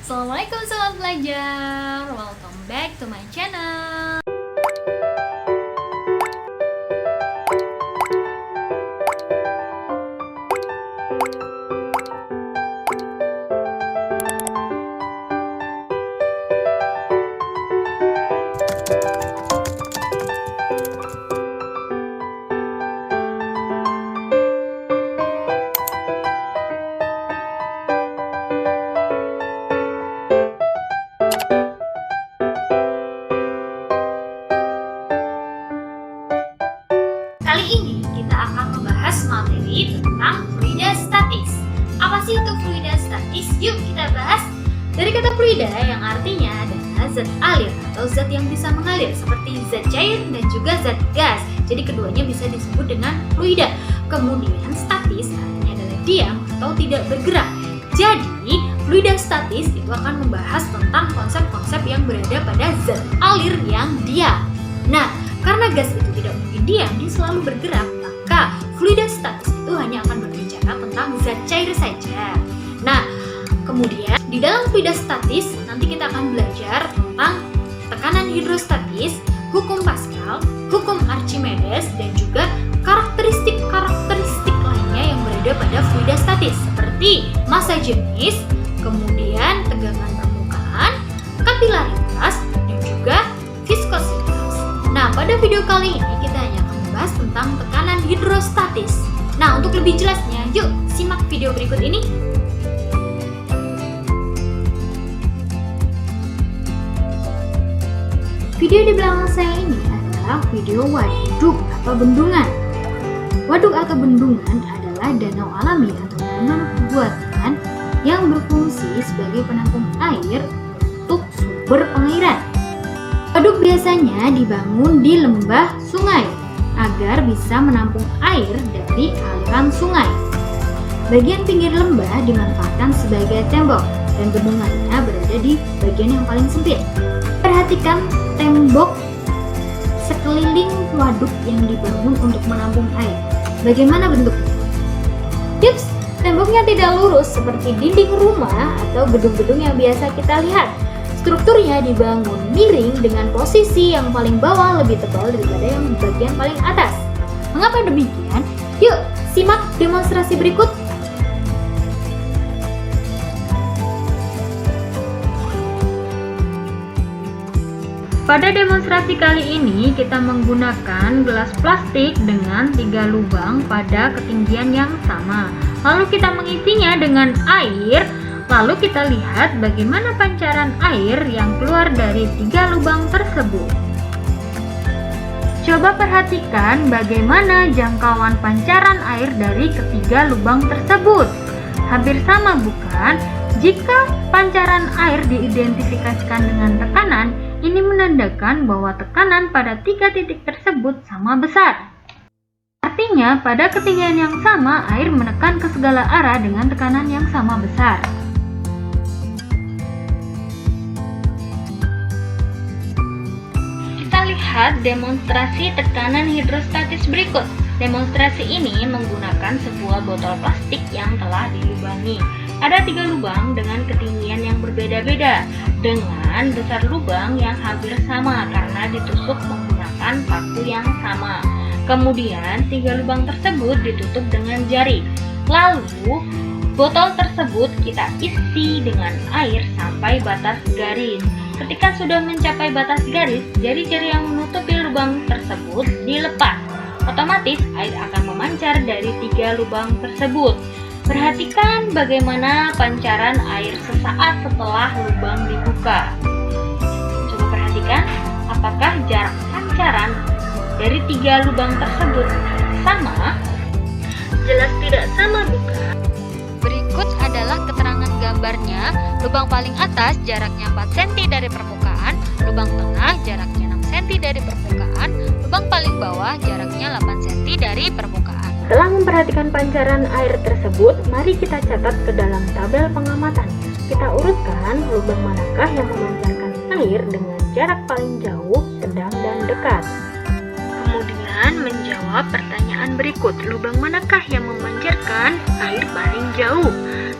Assalamualaikum sobat belajar, welcome back to my channel. Kali ini kita akan membahas materi tentang fluida statis. Apa sih itu fluida statis? Yuk kita bahas. Dari kata fluida yang artinya adalah zat alir atau zat yang bisa mengalir seperti zat cair dan juga zat gas. Jadi keduanya bisa disebut dengan fluida. Kemudian statis artinya adalah diam atau tidak bergerak. Jadi fluida statis itu akan membahas tentang konsep-konsep yang berada pada zat alir yang diam. Nah, karena gas itu tidak mungkin diam, dia selalu bergerak, maka fluida statis itu hanya akan berbicara tentang zat cair saja. Nah, kemudian di dalam fluida statis nanti kita akan belajar tentang tekanan hidrostatis, hukum Pascal, hukum Archimedes, dan juga karakteristik-karakteristik lainnya yang berada pada fluida statis seperti massa jenis, kemudian tegangan permukaan, kapilaritas, dan juga viskositas. Nah, pada video kali ini kita hanya akan membahas tentang tekanan hidrostatis. Nah, untuk lebih jelasnya, yuk simak video berikut ini. Video di belakang saya ini adalah video waduk atau bendungan. Waduk atau bendungan adalah danau alami atau bendungan buatan yang berfungsi sebagai penampung air untuk sumber pengairan. Waduk biasanya dibangun di lembah sungai agar bisa menampung air dari aliran sungai. Bagian pinggir lembah dimanfaatkan sebagai tembok dan bendungannya berada di bagian yang paling sempit. Perhatikan tembok sekeliling waduk yang dibangun untuk menampung air. Bagaimana bentuknya? Tips, temboknya tidak lurus seperti dinding rumah atau gedung-gedung yang biasa kita lihat. Strukturnya dibangun miring dengan posisi yang paling bawah lebih tebal daripada yang bagian paling atas. Mengapa demikian? Yuk, simak demonstrasi berikut. Pada demonstrasi kali ini kita menggunakan gelas plastik dengan 3 lubang pada ketinggian yang sama. Lalu kita mengisinya dengan air. Lalu kita lihat bagaimana pancaran air yang keluar dari 3 lubang tersebut. Coba perhatikan bagaimana jangkauan pancaran air dari ketiga lubang tersebut. Hampir sama bukan? Jika pancaran air diidentifikasikan dengan tekanan, ini menandakan bahwa tekanan pada 3 titik tersebut sama besar. Artinya pada ketinggian yang sama air menekan ke segala arah dengan tekanan yang sama besar. Lihat demonstrasi tekanan hidrostatis berikut. Demonstrasi ini menggunakan sebuah botol plastik yang telah dilubangi. Ada 3 lubang dengan ketinggian yang berbeda-beda, dengan besar lubang yang hampir sama karena ditusuk menggunakan paku yang sama. Kemudian 3 lubang tersebut ditutup dengan jari. Lalu botol tersebut kita isi dengan air sampai batas garis. Ketika sudah mencapai batas garis, jari-jari yang menutupi lubang tersebut dilepas. Otomatis air akan memancar dari 3 lubang tersebut. Perhatikan bagaimana pancaran air sesaat setelah lubang dibuka. Coba perhatikan apakah jarak pancaran dari 3 lubang tersebut sama? Jelas tidak sama bukan? Berikut adalah keterangan gambarnya. Lubang paling atas jaraknya 4 cm dari permukaan, lubang tengah jaraknya 6 cm dari permukaan, lubang paling bawah jaraknya 8 cm dari permukaan. Setelah memperhatikan pancaran air tersebut, mari kita catat ke dalam tabel pengamatan. Kita urutkan lubang manakah yang memancarkan air dengan jarak paling jauh, sedang, dan dekat. Kemudian menjawab pertanyaan berikut, lubang manakah yang memancarkan air paling jauh?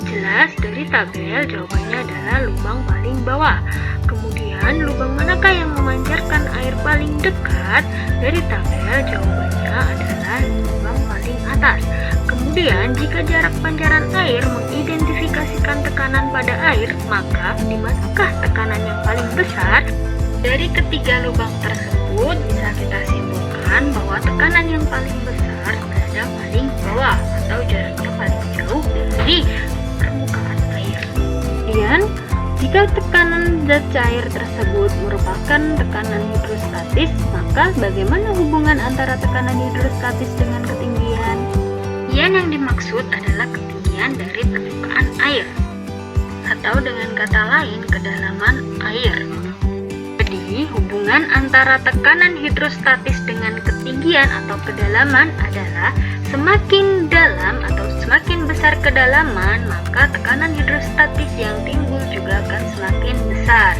Jelas jelas dari tabel jawabannya adalah lubang paling bawah. Kemudian lubang manakah yang memancarkan air paling dekat? Dari tabel jawabannya adalah lubang paling atas. Kemudian jika jarak pancaran air mengidentifikasikan tekanan pada air, maka di manakah tekanan yang paling besar? Dari ketiga lubang tersebut bisa kita simpulkan bahwa tekanan yang paling besar berada paling bawah atau jaraknya paling jauh dari permukaan air. Kemudian jika tekanan zat cair tersebut merupakan tekanan hidrostatis, maka bagaimana hubungan antara tekanan hidrostatis dengan ketinggian? Yang dimaksud adalah ketinggian dari permukaan air, atau dengan kata lain kedalaman air. Jadi, hubungan antara tekanan hidrostatis dengan ketinggian atau kedalaman adalah semakin dalam atau semakin besar kedalaman, maka tekanan hidrostatis yang timbul juga akan semakin besar.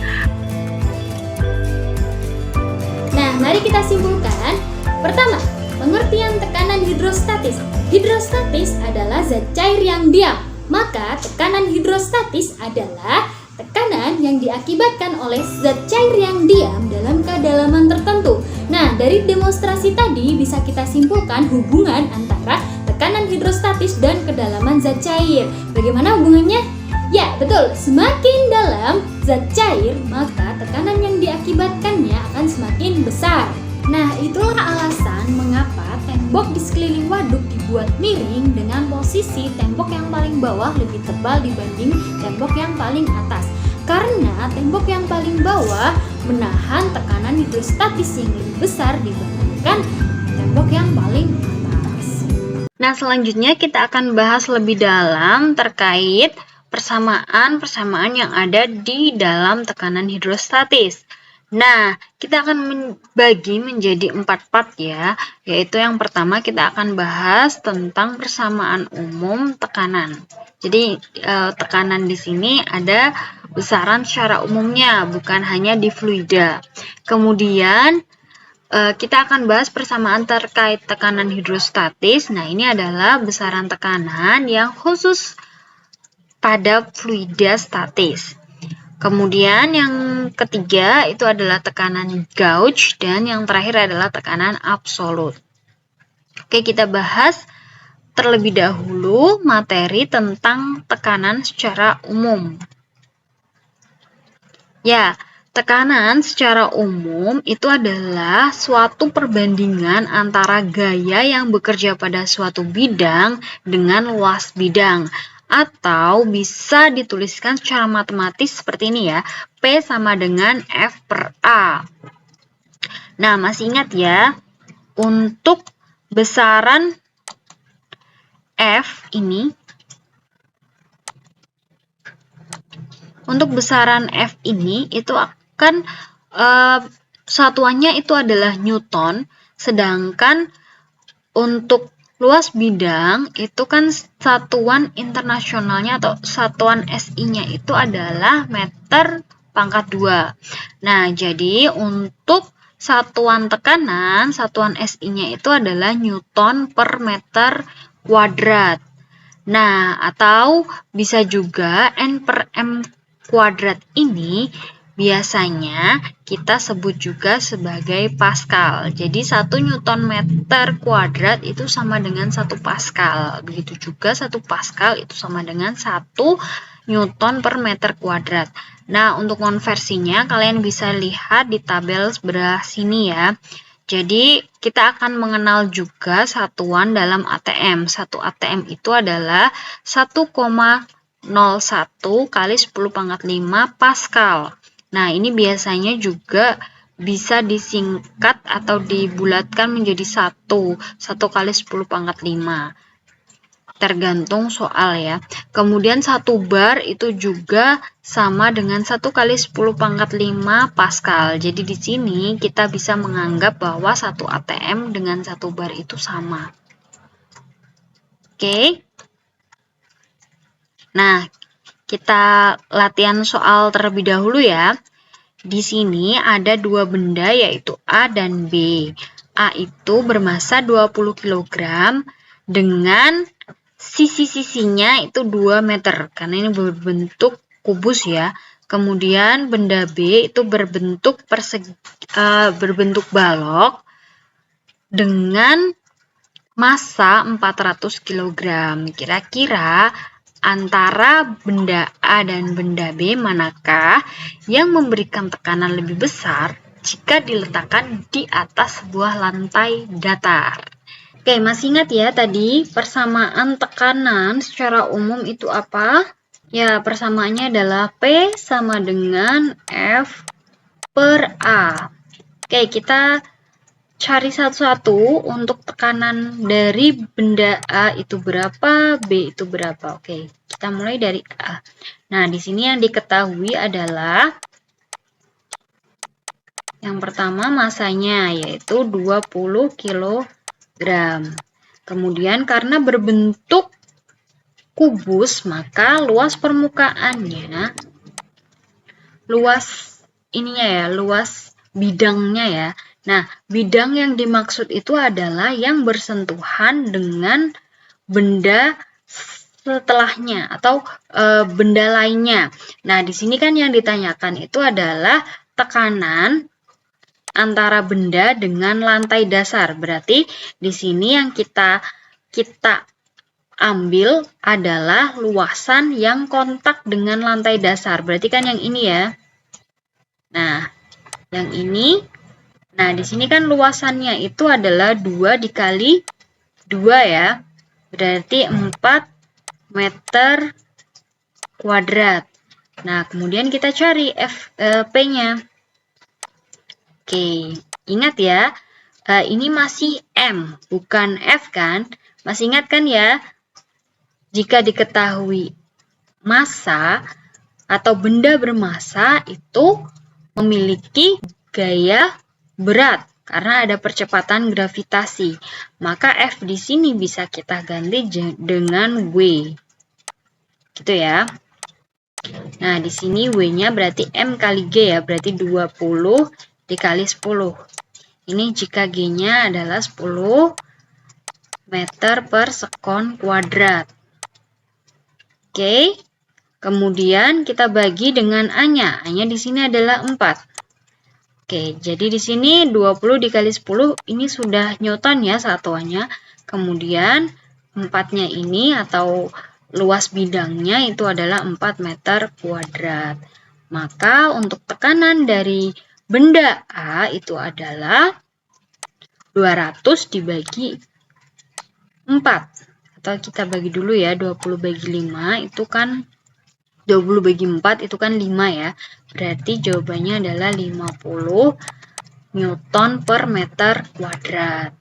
Nah, mari kita simpulkan. Pertama, pengertian tekanan hidrostatis. Hidrostatis adalah zat cair yang diam. Maka tekanan hidrostatis adalah tekanan yang diakibatkan oleh zat cair yang diam dalam kedalaman tertentu. Nah, dari demonstrasi tadi bisa kita simpulkan hubungan antara tekanan hidrostatis dan kedalaman zat cair. Bagaimana hubungannya? Ya, betul. Semakin dalam zat cair, maka tekanan yang diakibatkannya akan semakin besar. Nah, itulah alasan mengapa tembok di sekeliling waduk dibuat miring dengan posisi tembok yang paling bawah lebih tebal dibanding tembok yang paling atas. Karena tembok yang paling bawah menahan tekanan hidrostatis yang lebih besar dibandingkan tembok yang paling atas. Nah, selanjutnya kita akan bahas lebih dalam terkait persamaan yang ada di dalam tekanan hidrostatis. Nah, kita akan membagi menjadi 4 part ya, yaitu yang pertama kita akan bahas tentang persamaan umum tekanan. Jadi, tekanan di sini ada besaran secara umumnya, bukan hanya di fluida. Kemudian, kita akan bahas persamaan terkait tekanan hidrostatis. Nah, ini adalah besaran tekanan yang khusus pada fluida statis. Kemudian yang ketiga itu adalah tekanan gauge dan yang terakhir adalah tekanan absolut. Oke, kita bahas terlebih dahulu materi tentang tekanan secara umum. Ya, tekanan secara umum itu adalah suatu perbandingan antara gaya yang bekerja pada suatu bidang dengan luas bidang. Atau bisa dituliskan secara matematis seperti ini ya, P sama dengan F per A. Nah, masih ingat ya, untuk besaran F ini, itu akan satuannya itu adalah Newton, sedangkan untuk luas bidang itu kan satuan internasionalnya atau satuan SI-nya itu adalah meter pangkat 2. Nah, jadi untuk satuan tekanan, satuan SI-nya itu adalah Newton per meter kuadrat. Nah, atau bisa juga N per M kuadrat ini biasanya kita sebut juga sebagai Pascal. Jadi 1 Newton meter kuadrat itu sama dengan 1 Pascal. Begitu juga 1 Pascal itu sama dengan 1 Newton per meter kuadrat. Nah, untuk konversinya kalian bisa lihat di tabel sebelah sini ya. Jadi kita akan mengenal juga satuan dalam ATM. 1 ATM itu adalah 1,01 kali 10 pangkat 5 Pascal. Nah, ini biasanya juga bisa disingkat atau dibulatkan menjadi 1 kali 10 pangkat 5. Tergantung soal ya. Kemudian 1 bar itu juga sama dengan 1 kali 10 pangkat 5 Pascal. Jadi di sini kita bisa menganggap bahwa 1 ATM dengan 1 bar itu sama. Oke. Nah, kita latihan soal terlebih dahulu ya. Di sini ada 2 benda yaitu A dan B. A itu bermassa 20 kg dengan sisi-sisinya itu 2 meter karena ini berbentuk kubus ya. Kemudian benda B itu berbentuk berbentuk balok dengan massa 400 kg. Kira-kira antara benda A dan benda B manakah yang memberikan tekanan lebih besar jika diletakkan di atas sebuah lantai datar? Oke, masih ingat ya tadi persamaan tekanan secara umum itu apa? Ya, persamaannya adalah P sama dengan F per A. Oke, kita cari satu-satu untuk tekanan dari benda A itu berapa, B itu berapa. Oke, kita mulai dari A. Nah, di sini yang diketahui adalah yang pertama masanya yaitu 20 kg. Kemudian karena berbentuk kubus, maka luas permukaannya, luas bidangnya ya. Nah, bidang yang dimaksud itu adalah yang bersentuhan dengan benda setelahnya atau benda lainnya. Nah, di sini kan yang ditanyakan itu adalah tekanan antara benda dengan lantai dasar. Berarti di sini yang kita ambil adalah luasan yang kontak dengan lantai dasar. Berarti kan yang ini ya. Nah, yang ini. Nah, di sini kan luasannya itu adalah 2 dikali 2 ya. Berarti 4 meter kuadrat. Nah, kemudian kita cari P-nya. Oke, ingat ya. Ini masih M, bukan F kan? Masih ingat kan ya? Jika diketahui massa atau benda bermassa itu memiliki gaya berat karena ada percepatan gravitasi. Maka F di sini bisa kita ganti dengan W. Gitu ya. Nah, di sini W-nya berarti M kali G ya, berarti 20 dikali 10. Ini jika G-nya adalah 10 meter per sekon kuadrat. Oke, kemudian kita bagi dengan A-nya. A-nya di sini adalah 4. Oke, jadi di sini 20 dikali 10 ini sudah Newton ya satuannya. Kemudian 4-nya ini atau luas bidangnya itu adalah 4 meter kuadrat. Maka untuk tekanan dari benda A itu adalah 200 dibagi 4. Atau kita bagi dulu ya, 20 bagi 5 itu kan 20 bagi 4 itu kan 5 ya. Berarti jawabannya adalah 50 Newton per meter kuadrat.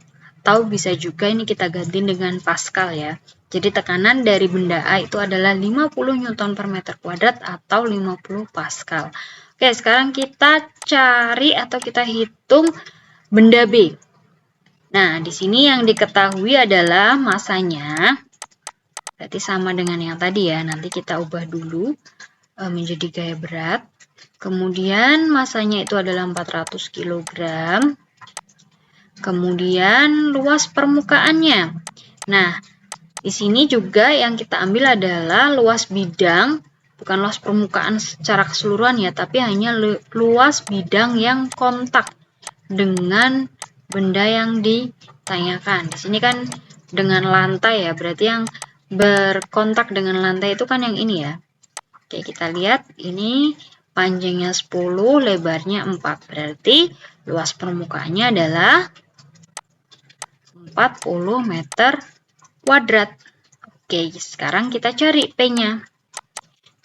Atau bisa juga ini kita ganti dengan Pascal ya. Jadi tekanan dari benda A itu adalah 50 Newton per meter kuadrat atau 50 Pascal. Oke, sekarang kita cari atau kita hitung benda B. Nah, di sini yang diketahui adalah massanya. Berarti sama dengan yang tadi ya. Nanti kita ubah dulu menjadi gaya berat. Kemudian massanya itu adalah 400 kg. Kemudian luas permukaannya. Nah, di sini juga yang kita ambil adalah luas bidang, bukan luas permukaan secara keseluruhan ya, tapi hanya luas bidang yang kontak dengan benda yang ditanyakan. Di sini kan dengan lantai ya, berarti yang berkontak dengan lantai itu kan yang ini ya. Oke, kita lihat ini panjangnya 10, lebarnya 4. Berarti luas permukaannya adalah 40 meter kuadrat. Oke, sekarang kita cari P-nya.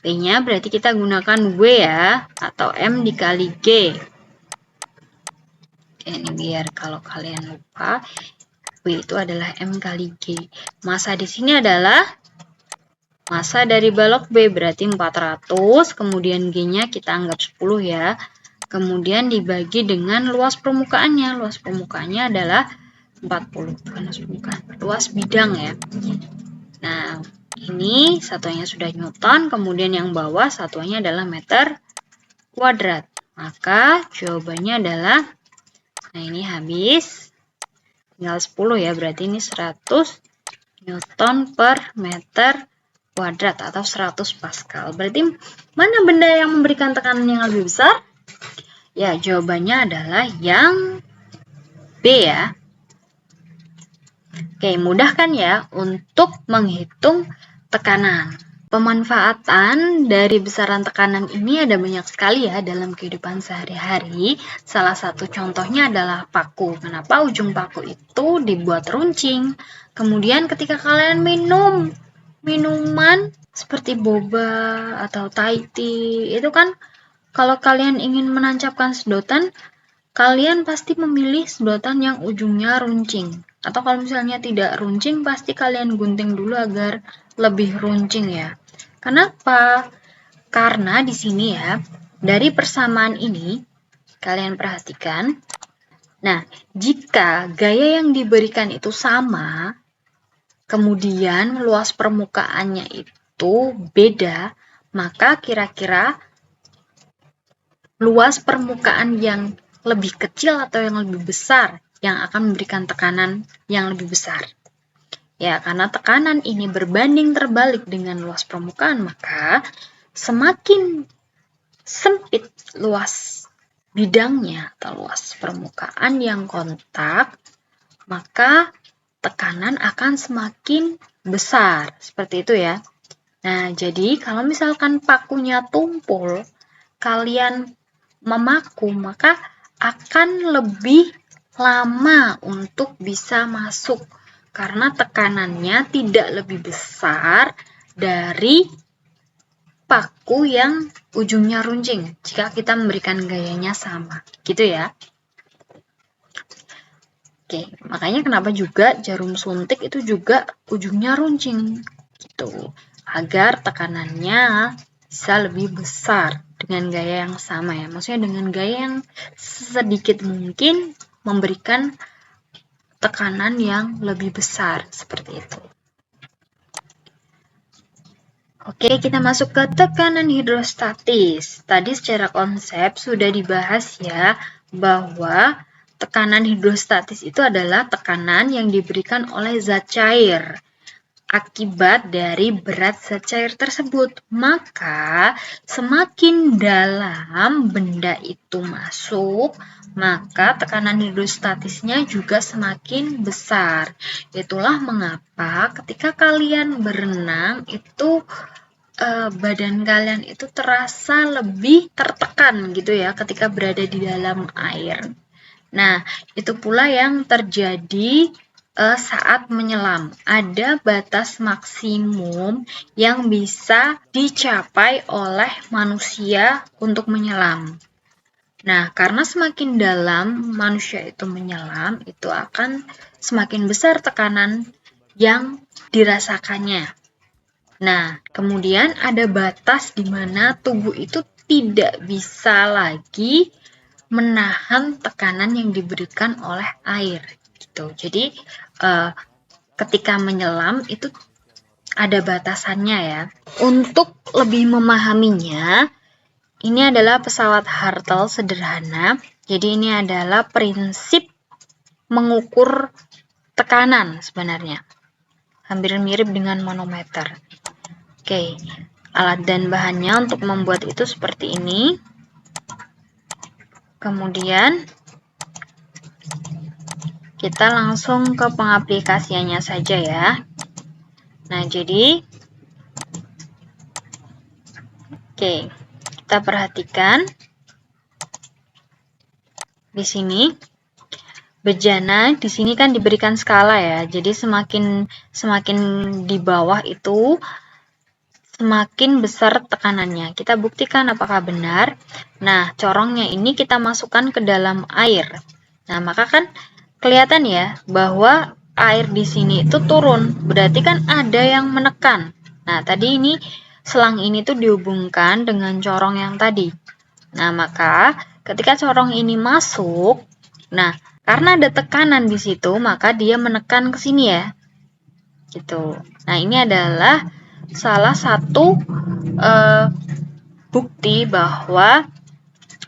P-nya berarti kita gunakan W ya, atau M dikali G. Oke, ini biar kalau kalian lupa, W itu adalah M kali G. Massa di sini adalah massa dari balok B, berarti 400, kemudian G-nya kita anggap 10 ya. Kemudian dibagi dengan luas permukaannya. Luas permukaannya adalah 40, bukan luas permukaan, luas bidang ya. Nah, ini satuannya sudah Newton, kemudian yang bawah satuannya adalah meter kuadrat. Maka jawabannya adalah, nah ini habis, tinggal 10 ya, berarti ini 100 Newton per meter kuadrat atau 100 Pascal. Berarti mana benda yang memberikan tekanan yang lebih besar? Ya, jawabannya adalah yang B ya. Oke, mudah kan ya untuk menghitung tekanan. Pemanfaatan dari besaran tekanan ini ada banyak sekali ya dalam kehidupan sehari-hari. Salah satu contohnya adalah paku. Kenapa ujung paku itu dibuat runcing? Kemudian ketika kalian minum minuman seperti boba atau Thai tea, itu kan kalau kalian ingin menancapkan sedotan, kalian pasti memilih sedotan yang ujungnya runcing. Atau kalau misalnya tidak runcing, pasti kalian gunting dulu agar lebih runcing ya. Kenapa? Karena di sini ya, dari persamaan ini, kalian perhatikan. Nah, jika gaya yang diberikan itu sama, kemudian luas permukaannya itu beda, maka kira-kira luas permukaan yang lebih kecil atau yang lebih besar yang akan memberikan tekanan yang lebih besar. Ya, karena tekanan ini berbanding terbalik dengan luas permukaan, maka semakin sempit luas bidangnya atau luas permukaan yang kontak, maka tekanan akan semakin besar. Seperti itu ya. Nah, jadi kalau misalkan pakunya tumpul, kalian memaku, maka akan lebih lama untuk bisa masuk karena tekanannya tidak lebih besar dari paku yang ujungnya runcing jika kita memberikan gayanya sama, gitu ya. Oke, makanya kenapa juga jarum suntik itu juga ujungnya runcing, gitu, agar tekanannya bisa lebih besar dengan gaya yang sama ya, maksudnya dengan gaya yang sedikit mungkin memberikan tekanan yang lebih besar, seperti itu. Oke, kita masuk ke tekanan hidrostatis. Tadi secara konsep sudah dibahas ya, bahwa tekanan hidrostatis itu adalah tekanan yang diberikan oleh zat cair akibat dari berat zat cair tersebut. Maka, semakin dalam benda itu masuk, maka tekanan hidrostatisnya juga semakin besar. Itulah mengapa ketika kalian berenang itu badan kalian itu terasa lebih tertekan gitu ya ketika berada di dalam air. Nah, itu pula yang terjadi saat menyelam. Ada batas maksimum yang bisa dicapai oleh manusia untuk menyelam. Nah, karena semakin dalam manusia itu menyelam, itu akan semakin besar tekanan yang dirasakannya. Nah, kemudian ada batas di mana tubuh itu tidak bisa lagi menahan tekanan yang diberikan oleh air. Gitu. Jadi, ketika menyelam itu ada batasannya ya. Untuk lebih memahaminya, ini adalah pesawat Hartel sederhana. Jadi ini adalah prinsip mengukur tekanan sebenarnya. Hampir mirip dengan manometer. Oke, alat dan bahannya untuk membuat itu seperti ini. Kemudian kita langsung ke pengaplikasiannya saja ya. Nah, jadi oke, kita perhatikan di sini bejana di sini kan diberikan skala ya. Jadi semakin di bawah itu semakin besar tekanannya. Kita buktikan apakah benar. Nah, corongnya ini kita masukkan ke dalam air. Nah, maka kan kelihatan ya bahwa air di sini itu turun. Berarti kan ada yang menekan. Nah, tadi ini selang ini tuh dihubungkan dengan corong yang tadi. Nah, maka ketika corong ini masuk, nah, karena ada tekanan di situ, maka dia menekan ke sini ya. Gitu. Nah, ini adalah salah satu bukti bahwa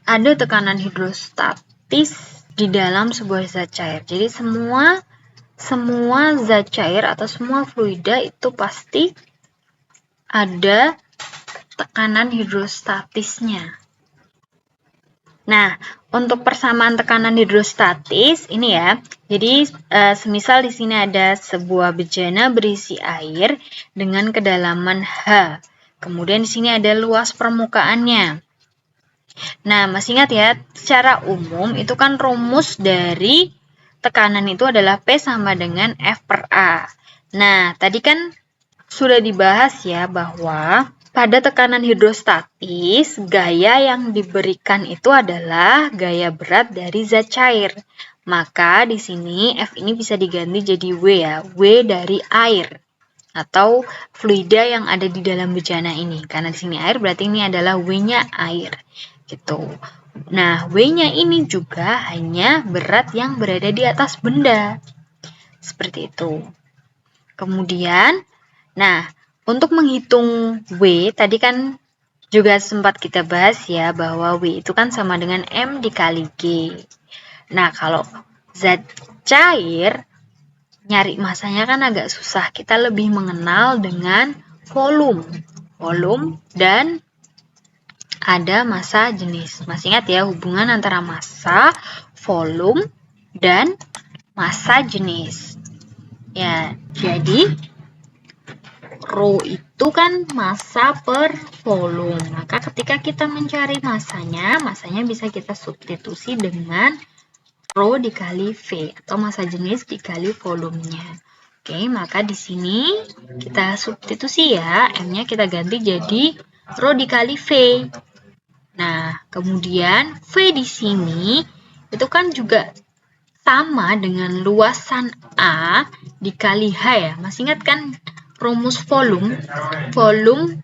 ada tekanan hidrostatis di dalam sebuah zat cair. Jadi semua semua zat cair atau semua fluida itu pasti ada tekanan hidrostatisnya. Nah, untuk persamaan tekanan hidrostatis ini ya. Jadi, semisal di sini ada sebuah bejana berisi air dengan kedalaman H. Kemudian di sini ada luas permukaannya. Nah, masih ingat ya, secara umum itu kan rumus dari tekanan itu adalah P sama dengan F per A. Nah, tadi kan sudah dibahas ya bahwa pada tekanan hidrostatis, gaya yang diberikan itu adalah gaya berat dari zat cair. Maka di sini F ini bisa diganti jadi W ya, W dari air atau fluida yang ada di dalam bejana ini. Karena di sini air berarti ini adalah W-nya air. Gitu. Nah, W-nya ini juga hanya berat yang berada di atas benda. Seperti itu. Kemudian, nah, untuk menghitung W, tadi kan juga sempat kita bahas ya, bahwa W itu kan sama dengan M dikali G. Nah, kalau zat cair, nyari masanya kan agak susah. Kita lebih mengenal dengan volume. Volume dan ada massa jenis. Masih ingat ya, hubungan antara massa, volume, dan massa jenis. Ya, jadi Rho itu kan massa per volume. Maka ketika kita mencari masanya bisa kita substitusi dengan Rho dikali V atau massa jenis dikali volumenya. Oke, maka di sini kita substitusi ya, M-nya kita ganti jadi Rho dikali V. Nah, kemudian V di sini itu kan juga sama dengan luasan A dikali H ya. Masih ingat kan rumus volume? Volume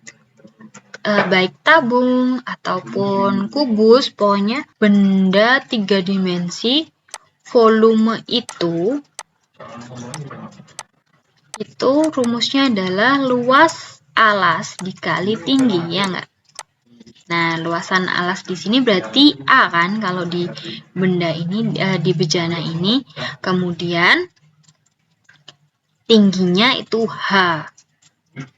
baik tabung ataupun kubus, pokoknya benda 3 dimensi, volume itu rumusnya adalah luas alas dikali tinggi, ya enggak? Nah, luasan alas di sini berarti A kan kalau di benda ini, di bejana ini. Kemudian tingginya itu H.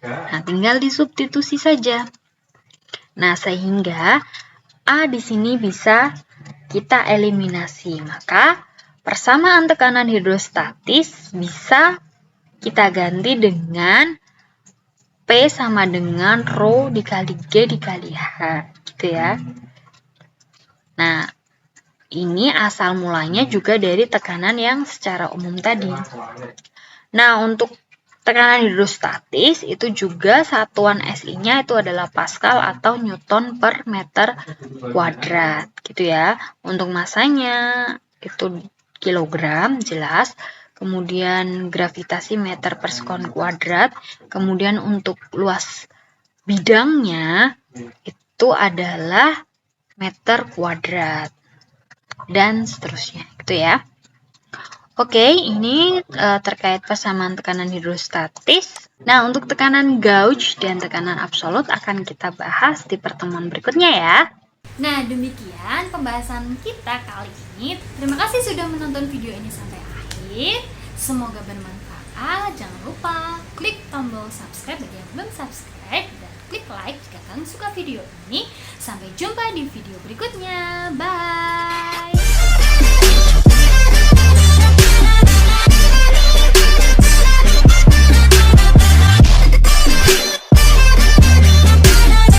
Nah, tinggal disubstitusi saja. Nah, sehingga A di sini bisa kita eliminasi. Maka persamaan tekanan hidrostatis bisa kita ganti dengan P sama dengan Rho dikali G dikali H, gitu ya. Nah, ini asal mulanya juga dari tekanan yang secara umum tadi. Nah, untuk tekanan hidrostatis itu juga satuan SI-nya itu adalah Pascal atau Newton per meter kuadrat, gitu ya. Untuk masanya itu kilogram, jelas. Kemudian gravitasi meter per sekon kuadrat. Kemudian untuk luas bidangnya itu adalah meter kuadrat. Dan seterusnya, gitu ya. Oke, ini terkait persamaan tekanan hidrostatis. Nah, untuk tekanan gauge dan tekanan absolut akan kita bahas di pertemuan berikutnya ya. Nah, demikian pembahasan kita kali ini. Terima kasih sudah menonton video ini sampai akhir. Semoga bermanfaat. Jangan lupa klik tombol subscribe bagi yang belum subscribe dan klik like jika kalian suka video ini. Sampai jumpa di video berikutnya. Bye!